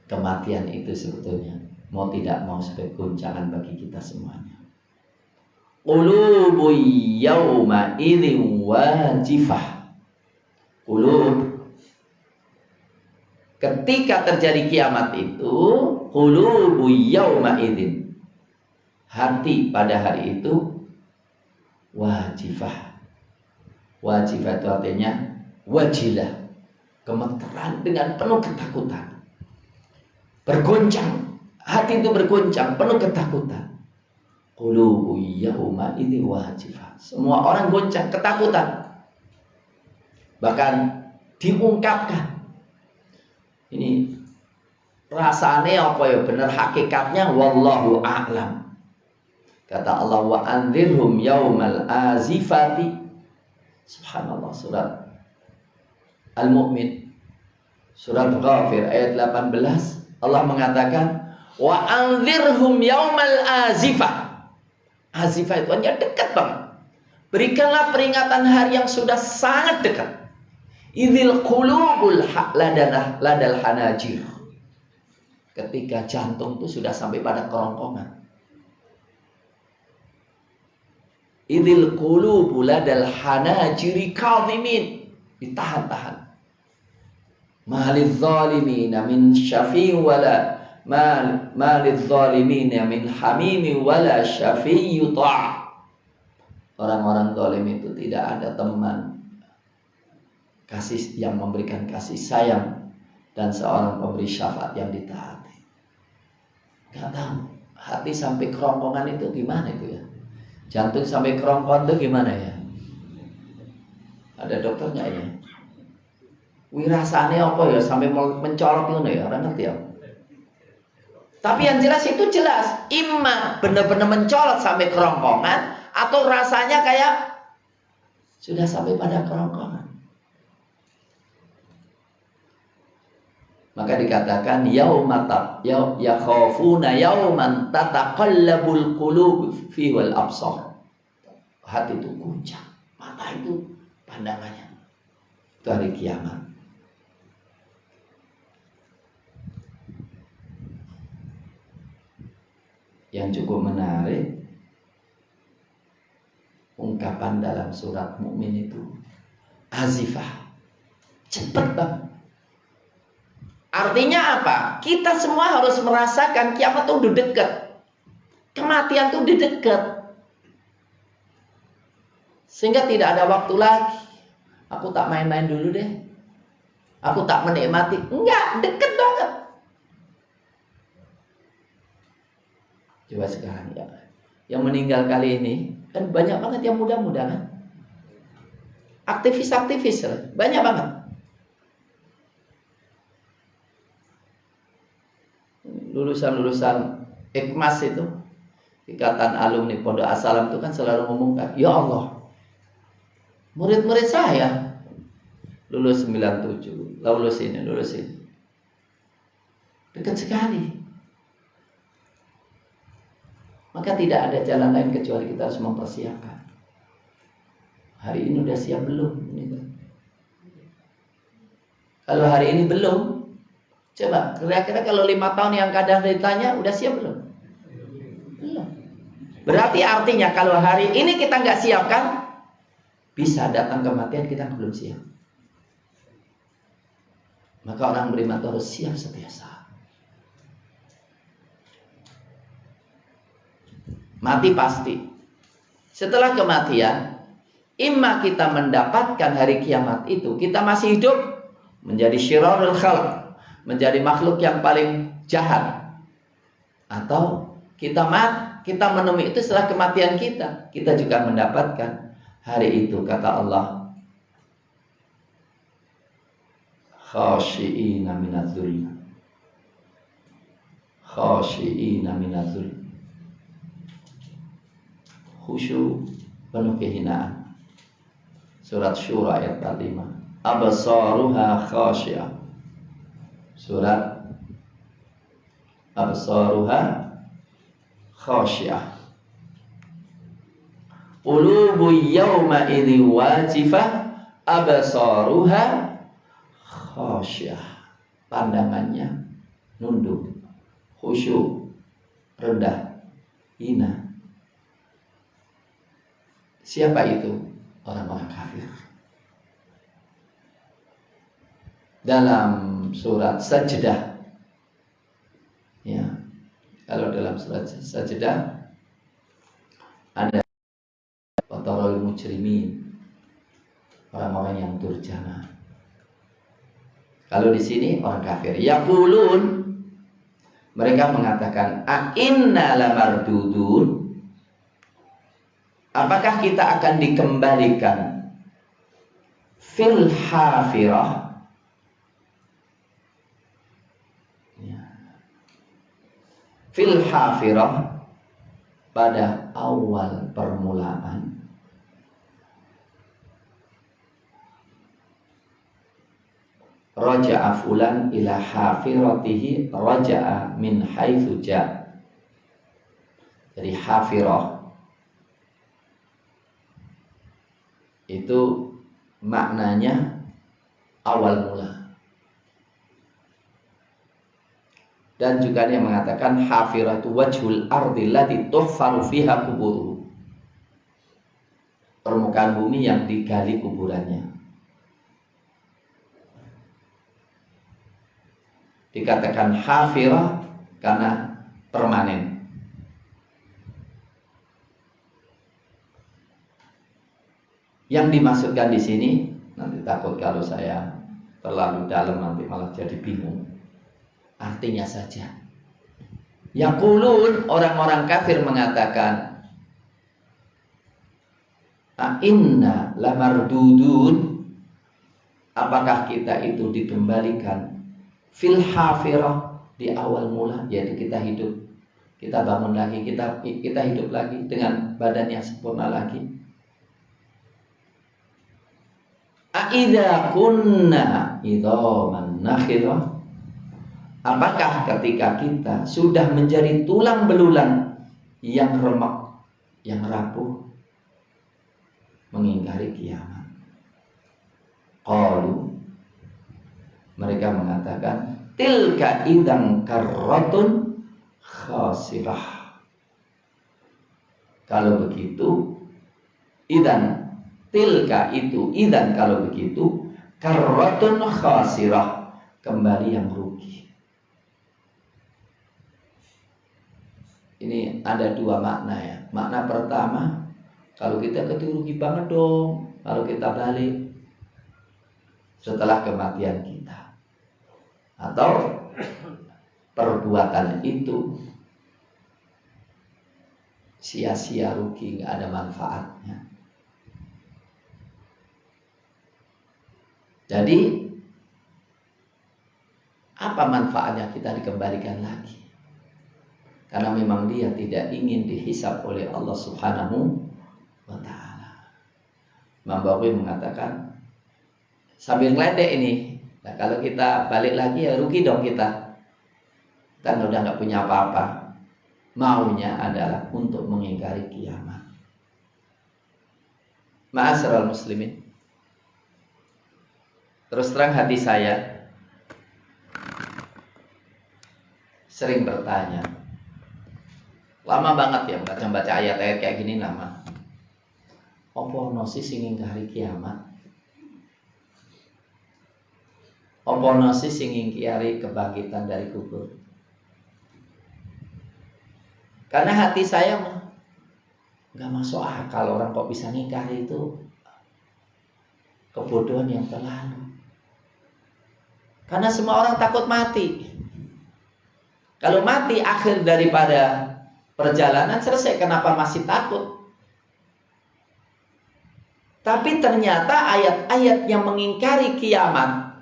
A: Kematian itu sebetulnya mau tidak mau sebagai goncangan bagi kita semuanya. Qulubu yawma idzin wajifah. Qulub, ketika terjadi kiamat itu, qulubu yawma idzin, hati pada hari itu wajifah. Wajifah itu artinya wajilah, gemeteran dengan penuh ketakutan. Bergoncang, hati itu bergoncang penuh ketakutan. Qulubu yawma idzin wajifah. Semua orang goncang ketakutan. Bahkan diungkapkan. Ini rasanya apa ya, benar hakikatnya wallahu a'lam. Kata Allah wa anzirhum yaumal azifati. Subhanallah, surat Al-Mu'min, surat Ghafir ayat 18, Allah mengatakan wa anzirhum yaumal azifah. Azifah itu hanya dekat banget. Berikanlah peringatan hari yang sudah sangat dekat. Idzil qulubul ladal hanajir. Ketika jantung itu sudah sampai pada kerongkongan. Idzil qulubul ladal hanajiri kadhimin. Ditahan-tahan. Malidz zalimina min syafi' wala malidz zalimina min hamimi wala syafi' yuta'. Orang-orang zalim itu tidak ada teman kasih yang memberikan kasih sayang dan seorang pemberi syafaat yang ditaati. Gak tahu hati sampai kerongkongan itu gimana itu ya? Jantung sampai kerongkongan itu gimana ya? Ada dokternya ya. Wirasane apa ya sampai mencolok ngono ya, orang ngerti ya. Tapi yang jelas itu jelas, imma benar-benar mencolok sampai kerongkongan atau rasanya kayak sudah sampai pada kerongkongan. Maka dikatakan yakhafuna yauman tataqallabul qulub fihi wal absar. Hati itu guncang, mata itu pandangannya. Itu hari kiamat. Yang cukup menarik ungkapan dalam surat Mukmin itu azifah, cepat banget. Artinya apa? Kita semua harus merasakan kiamat itu udah dekat, kematian itu udah dekat, sehingga tidak ada waktu lagi. Aku tak main-main dulu deh, aku tak menikmati. Enggak, dekat banget. Coba sekarang ya, yang meninggal kali ini kan banyak banget yang muda-muda kan, aktivis-aktivis banyak banget. Lulusan-lulusan Ikmas itu, Ikatan Alumni Pondok As-Salam itu kan selalu ngomongkan, ya Allah, murid-murid saya lulus 97, lulus ini. Dekat sekali. Maka tidak ada jalan lain kecuali kita harus mempersiapkan. Hari ini udah siap belum? Kalau hari ini belum, coba kira-kira kalau 5 tahun yang kadang ditanya, udah siap belum? Belum. Berarti artinya kalau hari ini kita nggak siapkan, bisa datang kematian kita belum siap. Maka orang beriman harus siap setiap saat. Mati pasti. Setelah kematian, imma kita mendapatkan hari kiamat itu, kita masih hidup menjadi syirarul khalq, menjadi makhluk yang paling jahat. Atau kita menemui itu setelah kematian kita juga mendapatkan hari itu, kata Allah, khashi'ina minadh-dhulm. Khashi'ina minadh-dhulm. Khusyuk, penuh kehinaan. Surat Syura ayat 45. Absaruha khasyi'ah. Surat Absaruha khasyi'ah. Qulubu yawma idzi wajifah absaruha khasyi'ah. Pandangannya nunduk, khusyuk, rendah, hina. Siapa itu? Orang-orang kafir. Dalam surat Sajdah, ya, kalau dalam surat Sajdah ada watarul mujrimin, orang-orang yang durjana. Kalau di sini orang kafir, yaqulun, mereka mengatakan, a inna lamardudun, apakah kita akan dikembalikan fil hafirah, fil hafirah, pada awal permulaan. Raja'a fulan ila hafiratihi raja'a min haitsu ja'. Jadi hafirah Itu maknanya awal mula. Dan juga dia mengatakan hafiratu wajhul ardi allati tuhfaru fiha kuburu. Permukaan bumi yang digali kuburannya. Dikatakan hafirah karena permanen. Yang dimaksudkan di sini, nanti takut kalau saya terlalu dalam nanti malah jadi bingung. Artinya saja. Yaqulun, orang-orang kafir mengatakan, inna lamardudun, apakah kita itu dikembalikan fil hafirah, di awal mula, yaitu kita hidup, kita bangun lagi, kita hidup lagi dengan badan yang sempurna lagi. Aidza kunna idzaman nakhirah, apakah ketika kita sudah menjadi tulang belulang yang remek, yang rapuh, mengingkari kiamat? Qalu, mereka mengatakan, tilka idzan karratun khasirah. Kalau begitu, idzan, tilka itu, idzan kalau begitu, karratun khasirah, kembali yang rugi. Ini ada dua makna ya. Makna pertama, kalau kita rugi banget dong kalau kita balik setelah kematian kita, atau perbuatan itu sia-sia, rugi, nggak ada manfaatnya. Jadi apa manfaatnya kita dikembalikan lagi? Karena memang dia tidak ingin dihisab oleh Allah Subhanahu wa ta'ala. Imam Bawawi mengatakan, sambil ngeledek ini, nah kalau kita balik lagi ya rugi dong kita. Kan udah nggak punya apa-apa. Maunya adalah untuk mengingkari kiamat. Ma'asyiral muslimin, terus terang hati saya sering bertanya, lama banget ya baca ayat-ayat kayak gini, lama. Apa ono sih sing ngingkari kiamat? Apa ono sih sing ngingkari kebangkitan dari kubur? Karena hati saya nggak masuk akal orang kok bisa ngingkari itu. Kebodohan yang terlalu. Karena semua orang takut mati. Kalau mati akhir daripada perjalanan selesai, kenapa masih takut? Tapi ternyata ayat-ayat yang mengingkari kiamat,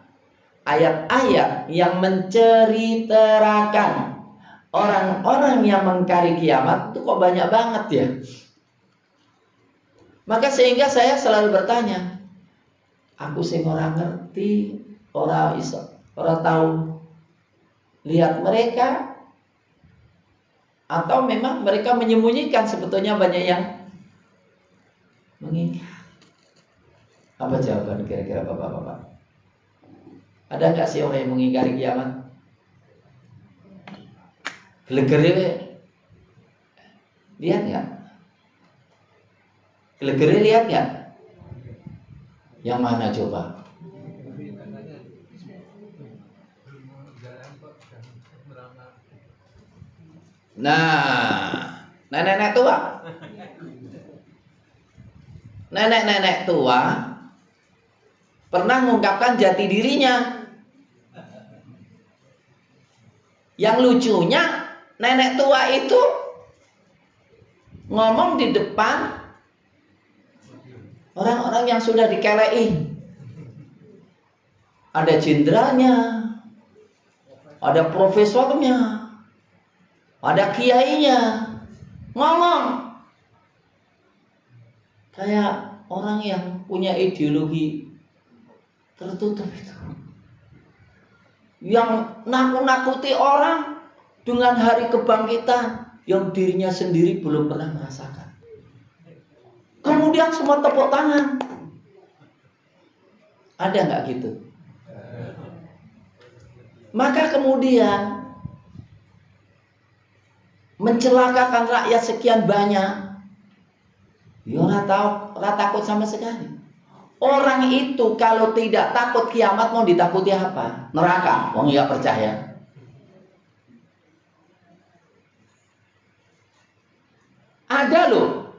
A: ayat-ayat yang menceritakan orang-orang yang mengingkari kiamat itu kok banyak banget ya. Maka sehingga saya selalu bertanya, aku sing ora ngerti, ora tahu lihat mereka, atau memang mereka menyembunyikan sebetulnya banyak yang mengingkari. Apa jawaban kira-kira bapak-bapak? Ada nggak sih orang yang mengingkari kiamat? Gelegere lihat nggak? Gelegere lihat nggak? Yang mana coba? Nah, nenek-nenek tua. Nenek-nenek tua pernah mengungkapkan jati dirinya. Yang lucunya, nenek tua itu ngomong di depan orang-orang yang sudah dikelei. Ada jenderalnya, ada profesornya, ada kiainya, ngomong kayak orang yang punya ideologi tertutup itu, yang nakut-nakuti orang dengan hari kebangkitan yang dirinya sendiri belum pernah merasakan. Kemudian semua tepuk tangan. Ada nggak gitu? Maka kemudian mencelakakan rakyat sekian banyak, dia nggak takut sama sekali. Orang itu kalau tidak takut kiamat mau ditakuti apa? Neraka. Wong nggak percaya. Ada loh.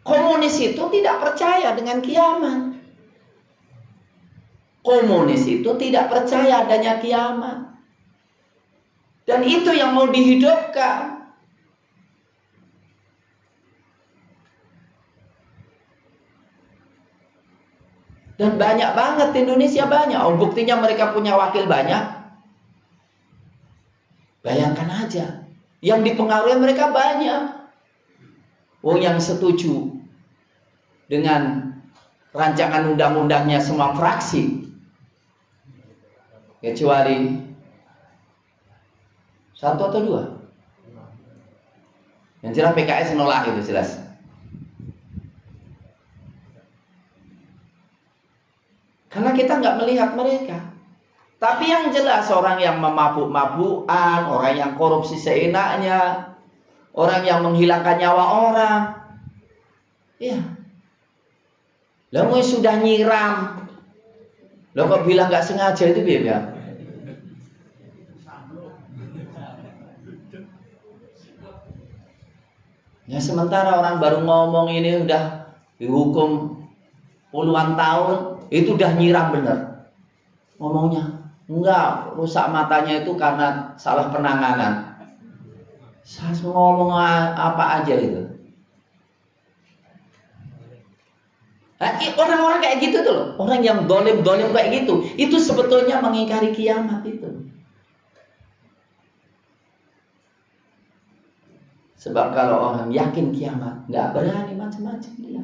A: Komunis itu tidak percaya dengan kiamat. Komunis itu tidak percaya adanya kiamat. Dan itu yang mau dihidupkan. Dan banyak banget di Indonesia banyak. Oh, buktinya mereka punya wakil banyak. Bayangkan aja. Yang dipengaruhi mereka banyak. Oh, yang setuju dengan rancangan undang-undangnya semua fraksi. Kecuali 1 atau 2. Yang jelas PKS nolak itu jelas. Karena kita nggak melihat mereka. Tapi yang jelas orang yang memabuk-mabukan, orang yang korupsi seenaknya, orang yang menghilangkan nyawa orang. Ya. Lalu sudah nyiram. Lo kok bilang nggak sengaja itu beda. Ya sementara orang baru ngomong ini udah dihukum puluhan tahun, itu udah nyiram bener ngomongnya. Enggak, rusak matanya itu karena salah penanganan. Saya ngomong apa aja itu. Nah, orang-orang kayak gitu tuh loh, orang yang dolim kayak gitu, itu sebetulnya mengingkari kiamat itu. Sebab kalau orang yakin kiamat, nggak berani macam-macam dia.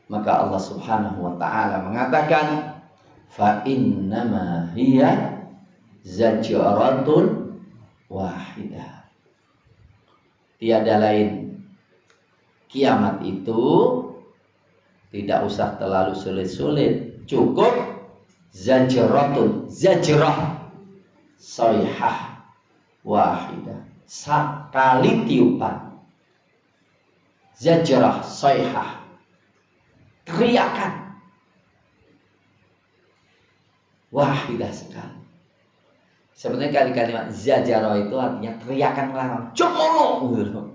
A: Maka Allah Subhanahu wa taala mengatakan, fa innama hiya zajratun wahidah. Tiada lain, kiamat itu tidak usah terlalu sulit-sulit, cukup zajratun, zajrah, sayhah wahidah, sekali tiupan. Zajrah, sayhah, teriakan wahidah sekali. Sebenarnya kalimat zajrah itu artinya teriakan larang, cemolong.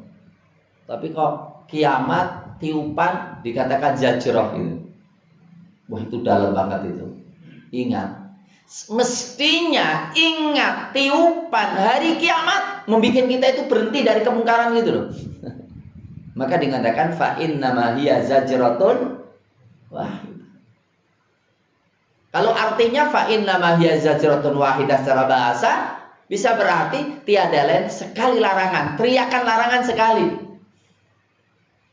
A: Tapi kok kiamat tiupan dikatakan zajrah itu. Wah, itu dalam banget itu. Ingat, mestinya ingat tiupan hari kiamat membuat kita itu berhenti dari kemungkaran gitu loh. Maka dikatakan fa innama hiya zajratun wahidah. Kalau artinya fa innama hiya zajratun wahidah secara bahasa bisa berarti tiada lain sekali larangan, teriakan larangan sekali.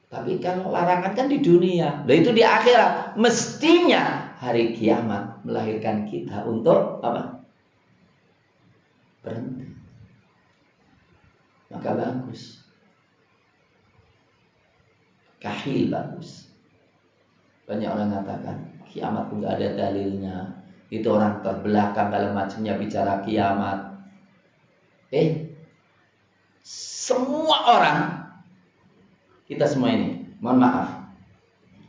A: Tapi kalau larangan kan di dunia, nah itu di akhirat. Mestinya hari kiamat melahirkan kita untuk apa? Berhenti. Maka bagus. Kahil bagus. Banyak orang mengatakan kiamat pun gak ada dalilnya. Itu orang terbelakang dalam macamnya bicara kiamat. Semua orang, kita semua ini, mohon maaf,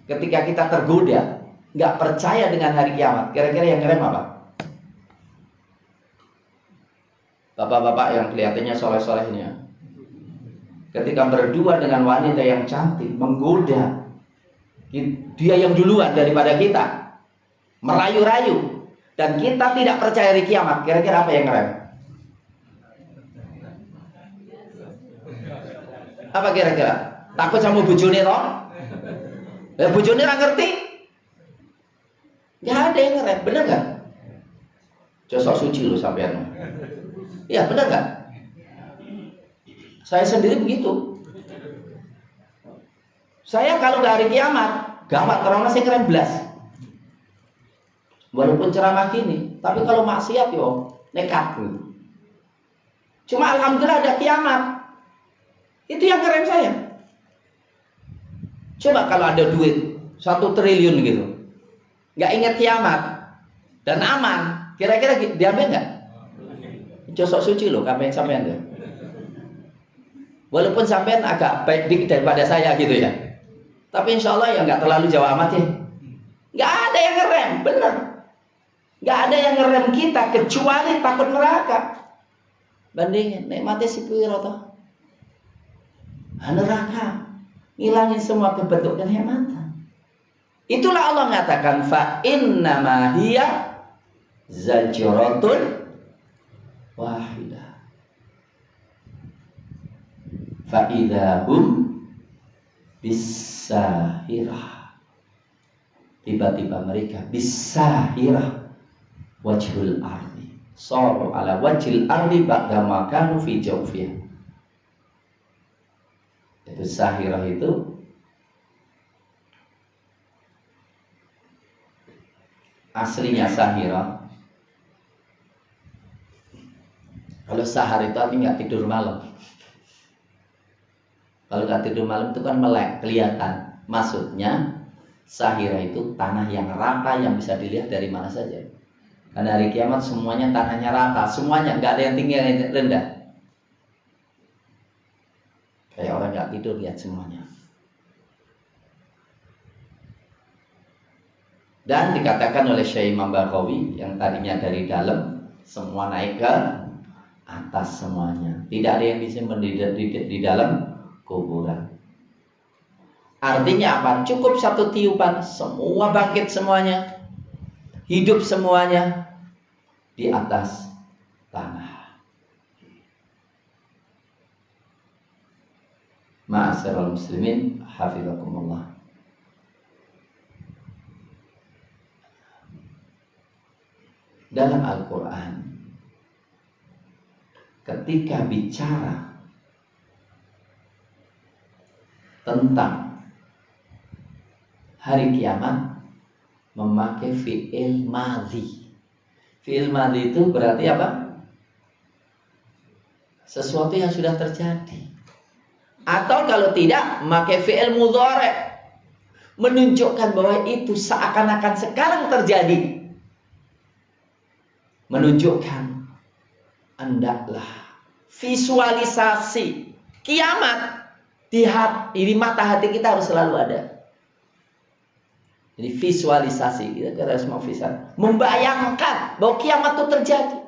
A: ketika kita tergoda, gak percaya dengan hari kiamat, kira-kira yang ngerem apa? Bapak-bapak yang kelihatannya soleh-soleh ini ya. Ketika berdua dengan wanita yang cantik, menggoda, dia yang duluan daripada kita, merayu-rayu, dan kita tidak percaya hari kiamat, kira-kira apa yang ngerem? Apa kira-kira? Takut sama bojone toh? Bojone ora ngerti. Gak ada yang ngerem, bener gak? Josok suci loh sampean. Iya, bener gak? Saya sendiri begitu. Saya kalau gak hari kiamat, gawat, karena saya keren belas. Walaupun ceramah gini, tapi kalau maksiat yo nekat gitu. Cuma alhamdulillah ada kiamat. Itu yang keren saya. Coba kalau ada duit 1 triliun gitu, nggak ingat kiamat dan aman, kira-kira diambil nggak? Josok suci loh, kapan sampean tuh. Walaupun sampean agak baik dikit daripada saya gitu ya, tapi insya Allah ya nggak terlalu jauh amat ya. Nggak ada yang ngerem, bener. Nggak ada yang ngerem kita kecuali takut neraka. Bandingin, nikmatnya si piro toh. Neraka, ngilangin semua kebentuk kenikmatan. Itulah Allah mengatakan fa innama hiya zajratun wahidah. Fa idahum bisahirah. Tiba-tiba mereka bisahirah wajhul ardi. Saru ala wajhil ardi ba'da ma kanu fi jawfiyah. Itu sahirah itu aslinya sahirah. Kalau sahar itu artinya nggak tidur malam. Kalau nggak tidur malam itu kan melek, kelihatan. Maksudnya sahirah itu tanah yang rata yang bisa dilihat dari mana saja. Karena hari kiamat semuanya tanahnya rata, semuanya nggak ada yang tinggi yang rendah. Kayak orang nggak tidur lihat semuanya. Dan dikatakan oleh Syekh Imam Baghawi yang tadinya dari dalam semua naik ke atas semuanya. Tidak ada yang disimpan di dalam kuburan. Artinya apa? Cukup satu tiupan, semua bangkit semuanya, hidup semuanya di atas tanah. Ma'asyiral muslimin, hafizakumullah. Dalam Al-Quran, ketika bicara tentang hari kiamat, memakai fi'il madhi. Fi'il madhi itu berarti apa? Sesuatu yang sudah terjadi. Atau kalau tidak, memakai fi'il mudhari', menunjukkan bahwa itu seakan-akan sekarang terjadi. Menunjukkan hendaklah visualisasi kiamat di mata hati kita harus selalu ada. Jadi visualisasi, kita harus membayangkan bahwa kiamat itu terjadi.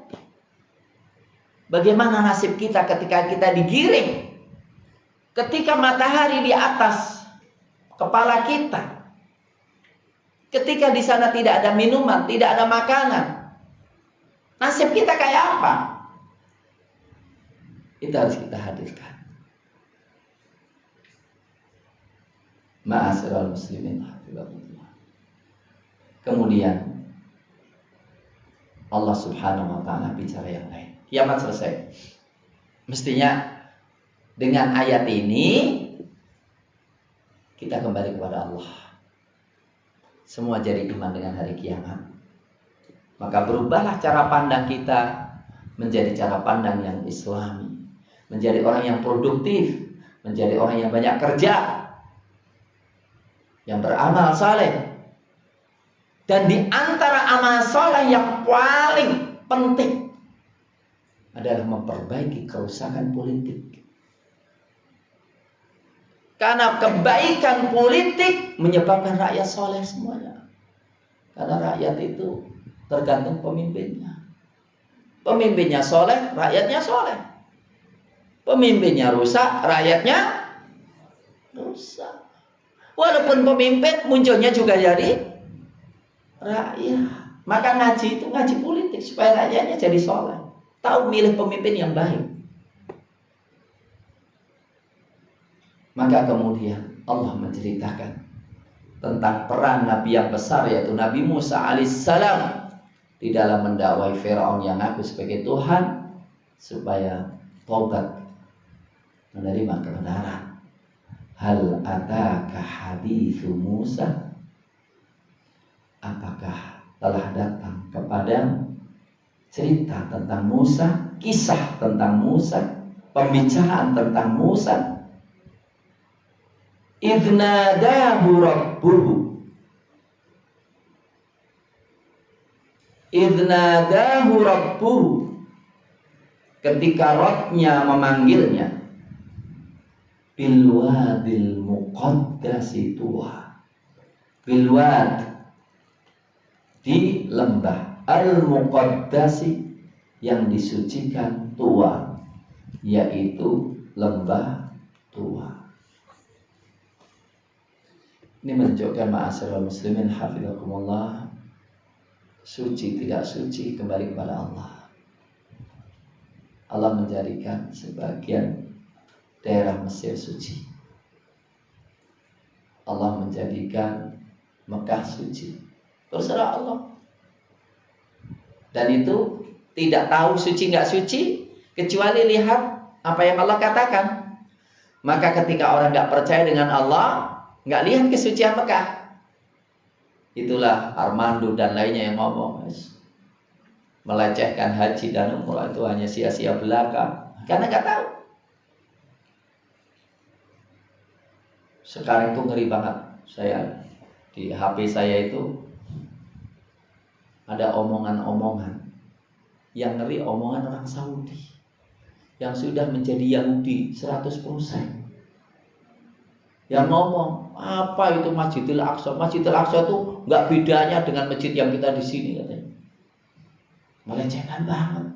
A: Bagaimana nasib kita ketika kita digiring, ketika matahari di atas kepala kita, ketika di sana tidak ada minuman, tidak ada makanan, nasib kita kayak apa? Itu harus kita hadirkan. Ma'asyiral muslimin, hafizahullah. Kemudian Allah Subhanahu wa taala bicara yang lain. Kiamat selesai. Mestinya dengan ayat ini kita kembali kepada Allah. Semua jadi iman dengan hari kiamat. Maka berubahlah cara pandang kita menjadi cara pandang yang Islami, menjadi orang yang produktif, menjadi orang yang banyak kerja, yang beramal saleh. Dan di antara amal saleh yang paling penting adalah memperbaiki kerusakan politik. Karena kebaikan politik menyebabkan rakyat saleh semuanya. Karena rakyat itu tergantung pemimpinnya. Pemimpinnya soleh, rakyatnya soleh. Pemimpinnya rusak, rakyatnya rusak. Walaupun pemimpin munculnya juga dari rakyat. Maka ngaji itu ngaji politik supaya rakyatnya jadi soleh. Tahu milih pemimpin yang baik. Maka kemudian Allah menceritakan tentang peran Nabi yang besar, yaitu Nabi Musa alaihissalam, di dalam mendakwai Firaun yang ngaku sebagai Tuhan supaya taubat, menerima kebenaran. Hal ataka hadithu Musa? Apakah telah datang kepadamu cerita tentang Musa, kisah tentang Musa, pembicaraan tentang Musa? idnadahu rabbuhu. Idnadahu rabbuhu, ketika Rabbnya memanggilnya, bilwadil muqaddasi tuwa, bilwad, di lembah, al muqaddasi, yang disucikan, tuwa, yaitu lembah Tuwa. Ini menunjukkan ma'asyiral muslimin hafizakumullah, suci tidak suci kembali kepada Allah. Allah menjadikan sebagian daerah Mesir suci. Allah menjadikan Mekah suci. Terserah Allah. Dan itu tidak tahu suci nggak suci kecuali lihat apa yang Allah katakan. Maka ketika orang nggak percaya dengan Allah, nggak lihat kesucian Mekah. Itulah Armando dan lainnya yang ngomong, melecehkan haji dan umrah itu hanya sia-sia belaka, karena nggak tahu. Sekarang itu ngeri banget. Saya di HP saya itu ada omongan-omongan yang ngeri, omongan orang Saudi yang sudah menjadi Yahudi 100%. Yang ngomong, apa itu Masjidil Aqsa? Masjidil Aqsa itu nggak bedanya dengan masjid yang kita di sini, katanya. Melecehkan banget.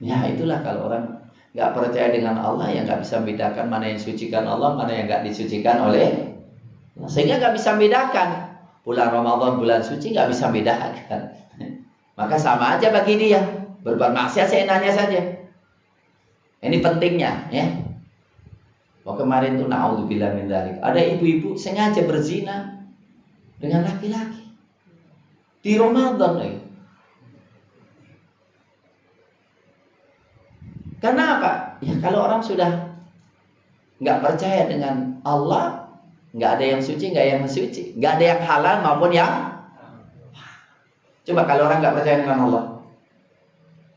A: Ya itulah kalau orang nggak percaya dengan Allah, yang nggak bisa membedakan mana yang disucikan Allah, mana yang nggak disucikan oleh Allah. Sehingga nggak bisa membedakan bulan Ramadan, bulan suci, nggak bisa membedakan. Maka sama aja bagi dia, berbuat maksiat seenaknya saja. Ini pentingnya, ya. Kemarin tuh na'udzubillah min dzalik, ada ibu-ibu sengaja berzina dengan laki-laki di Ramadan lagi. Karena apa? Ya kalau orang sudah nggak percaya dengan Allah, nggak ada yang suci, nggak ada yang suci, nggak ada yang halal maupun yang. Coba kalau orang nggak percaya dengan Allah,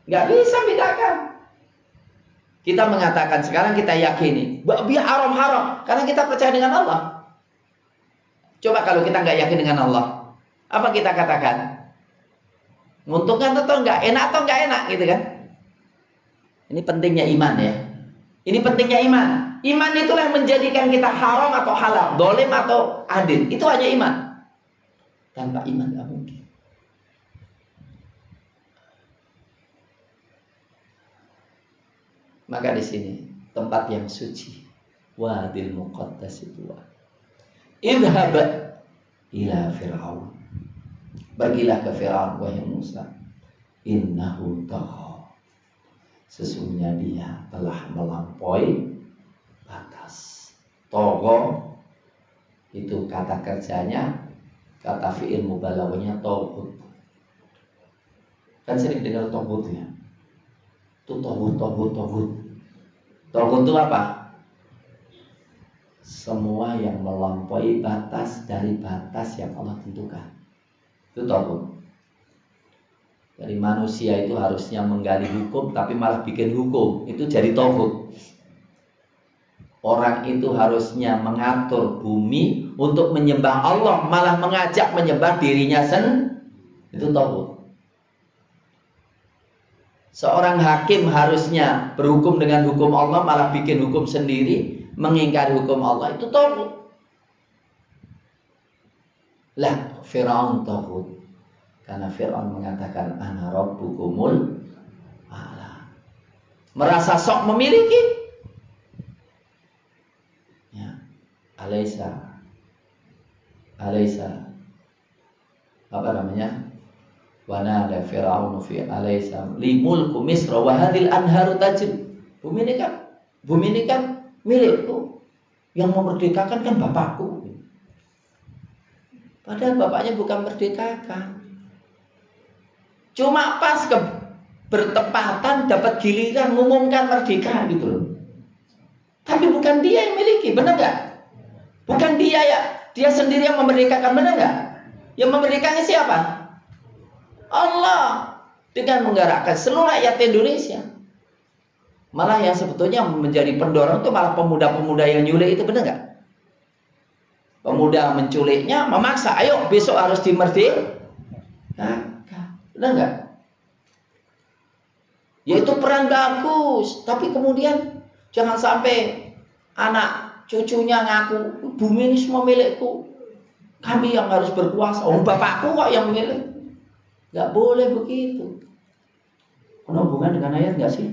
A: nggak bisa bedakan. Kita mengatakan sekarang kita yakini biar haram karena kita percaya dengan Allah. Coba kalau kita nggak yakin dengan Allah, apa kita katakan? Menguntungkan atau enggak, enak atau enggak enak, gitu kan? Ini pentingnya iman, ya. Ini pentingnya iman. Iman itulah yang menjadikan kita haram atau halal, dolim atau adil. Itu hanya iman. Tanpa iman nggak mungkin. Maka di sini tempat yang suci, wadil muqaddas itu. Idhab ila Fir'aun. Pergilah ke Fir'aun wahai Musa. Innahu tagha. Sesungguhnya dia telah melampaui batas. Tagha itu kata kerjanya, kata fi'il mubalaghahnya taghut. Kan sering dengar taghut, ya. Itu taghut. Taghut itu apa? Semua yang melampaui batas dari batas yang Allah tentukan. Itu taghut. Dari manusia itu harusnya menggali hukum, tapi malah bikin hukum. Itu jadi taghut. Orang itu harusnya mengatur bumi untuk menyembah Allah, malah mengajak menyembah dirinya sendiri. Itu taghut. Seorang hakim harusnya berhukum dengan hukum Allah, malah bikin hukum sendiri, mengingkari hukum Allah. Itu taghut. Lah, Fir'aun taghut. Karena Fir'aun mengatakan ana rabbukumul a'la. Merasa sok memiliki. Ya, Alaysa apa namanya? Wa nada Fir'aun fi alaysa li mulku Misra wa hadhil anharu tajri. Bumi ini kan milikku. Yang memerdekakan kan bapakku. Padahal bapaknya bukan merdekakan. Cuma pas bertepatan dapat giliran mengumumkan merdeka gitu loh. Tapi bukan dia yang miliki, benar nggak? Bukan dia ya, dia sendiri yang memerdekakan, benar nggak? Yang memerdekakannya siapa? Allah, dengan menggerakkan seluruh rakyat Indonesia. Malah yang sebetulnya menjadi pendorong itu malah pemuda-pemuda yang nyulik itu, benar nggak? Pemuda menculiknya memaksa, ayo besok harus dimerdekakan, benar nggak? Yaitu peran bagus, tapi kemudian jangan sampai anak cucunya ngaku bumi ini semua milikku, kami yang harus berkuasa. Oh, bapakku kok yang milik. Nggak boleh begitu. Ada hubungan dengan ayat nggak sih?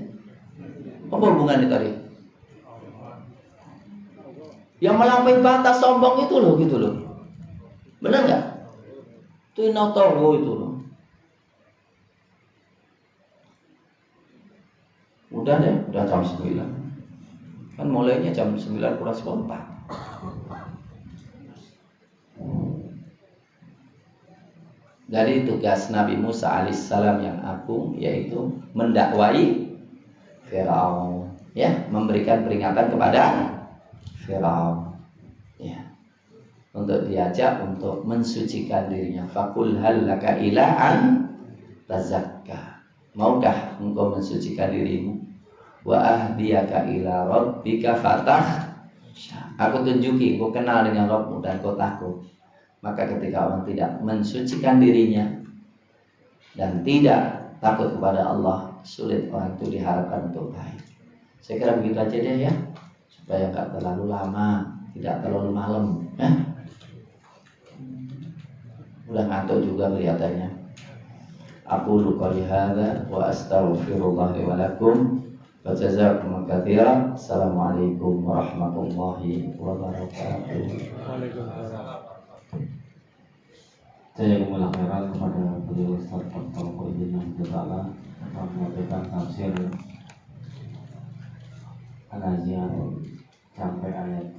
A: Apa hubungannya tadi? Yang melampaui batas sombong itu loh, gitu loh. Benar nggak? Itu inotoro itu loh. Udah deh, udah jam 9. Kan mulainya jam 9 kurang seperempat. Dari tugas Nabi Musa alaihissalam yang agung yaitu mendakwai Firaun, ya, memberikan peringatan kepada Firaun, ya, untuk diajak untuk mensucikan dirinya. Fakul hal laka ila an tazakka, maukah engkau mensucikan dirimu? Wa ahdiyaka ila rabbika fatah, aku tunjuki engkau kenal dengan Rabbmu dan kau takut. Maka ketika orang tidak mensucikan dirinya dan tidak takut kepada Allah, sulit orang itu diharapkan untuk baik. Saya kira begitu aja deh ya, supaya nggak terlalu lama, tidak terlalu malam, ya. Udah ngantuk juga kelihatannya. Aku qouli hadza wa astaghfirullah li wa lakum wa jazakumullahu khairan. Assalamualaikum warahmatullahi wabarakatuh.
B: Waalaikumsalam. Saya mengulang khairan kepada beliau Ustaz Dr. Muhyiddin Abdullah akan menyampaikan tafsir Al-Azhar sampai ayat